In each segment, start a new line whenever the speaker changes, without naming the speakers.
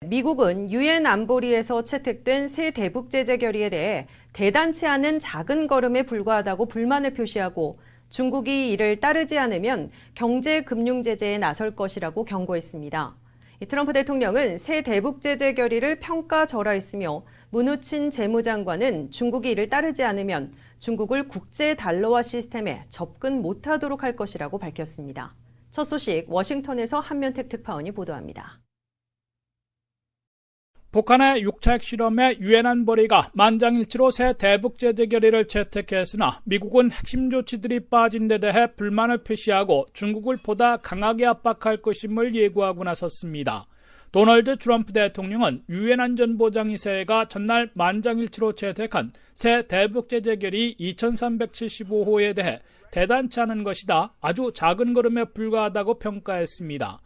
미국은 유엔 안보리에서 채택된 새 대북 제재 결의에 대해 대단치 않은 작은 걸음에 불과하다고 불만을 표시하고 중국이 이를 따르지 않으면 경제 금융 제재에 나설 것이라고 경고했습니다. 트럼프 대통령은 새 대북 제재 결의를 평가절하했으며 문우친 재무장관은 중국이 이를 따르지 않으면 중국을 국제 달러화 시스템에 접근 못하도록 할 것이라고 밝혔습니다. 첫 소식 워싱턴에서 한면택 특파원이 보도합니다.
북한의 6차 핵실험에 유엔 안보리가 만장일치로 새 대북 제재 결의를 채택했으나 미국은 핵심 조치들이 빠진 데 대해 불만을 표시하고 중국을 보다 강하게 압박할 것임을 예고하고 나섰습니다. 도널드 트럼프 대통령은 유엔 안전보장이사회가 전날 만장일치로 채택한 새 대북 제재 결의 2375호에 대해 대단치 않은 것이다, 아주 작은 걸음에 불과하다고 평가했습니다.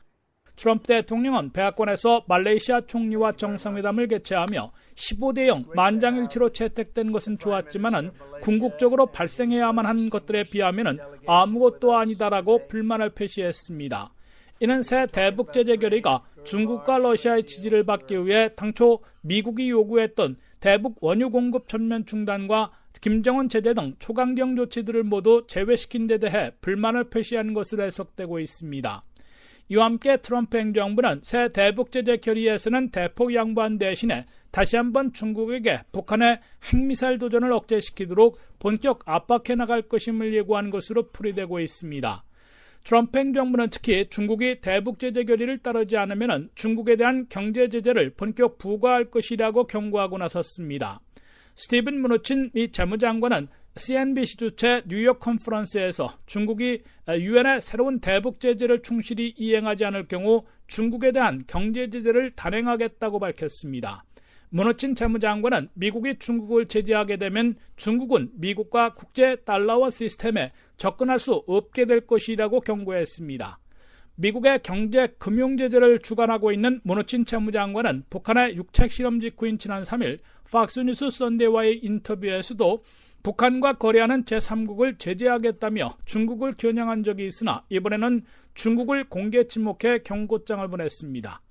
트럼프 대통령은 백악관에서 말레이시아 총리와 정상회담을 개최하며 15대 0 만장일치로 채택된 것은 좋았지만은 궁극적으로 발생해야만 한 것들에 비하면은 아무것도 아니다라고 불만을 표시했습니다. 이는 새 대북 제재 결의가 중국과 러시아의 지지를 받기 위해 당초 미국이 요구했던 대북 원유 공급 전면 중단과 김정은 제재 등 초강경 조치들을 모두 제외시킨 데 대해 불만을 표시한 것으로 해석되고 있습니다. 이와 함께 트럼프 행정부는 새 대북 제재 결의에서는 대폭 양보한 대신에 다시 한번 중국에게 북한의 핵미사일 도전을 억제시키도록 본격 압박해 나갈 것임을 예고한 것으로 풀이되고 있습니다. 트럼프 행정부는 특히 중국이 대북 제재 결의를 따르지 않으면 중국에 대한 경제 제재를 본격 부과할 것이라고 경고하고 나섰습니다. 스티븐 무누친 미 재무장관은 CNBC 주최 뉴욕 컨퍼런스에서 중국이 유엔의 새로운 대북 제재를 충실히 이행하지 않을 경우 중국에 대한 경제 제재를 단행하겠다고 밝혔습니다. 무누친 재무장관은 미국이 중국을 제재하게 되면 중국은 미국과 국제 달러화 시스템에 접근할 수 없게 될 것이라고 경고했습니다. 미국의 경제 금융 제재를 주관하고 있는 무누친 재무장관은 북한의 6차 핵실험 직후인 지난 3일 팍스뉴스 선데이와의 인터뷰에서도 북한과 거래하는 제3국을 제재하겠다며 중국을 겨냥한 적이 있으나 이번에는 중국을 공개 지목해 경고장을 보냈습니다.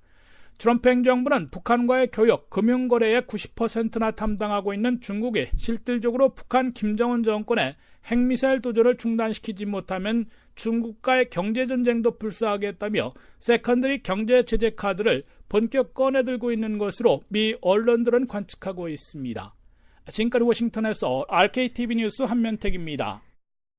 트럼프 행정부는 북한과의 교역, 금융거래의 90%나 담당하고 있는 중국이 실질적으로 북한 김정은 정권의 핵미사일 도전을 중단시키지 못하면 중국과의 경제전쟁도 불사하겠다며 세컨더리 경제 제재 카드를 본격 꺼내들고 있는 것으로 미 언론들은 관측하고 있습니다. 지금까지 워싱턴에서 RKTV 뉴스 한면택입니다.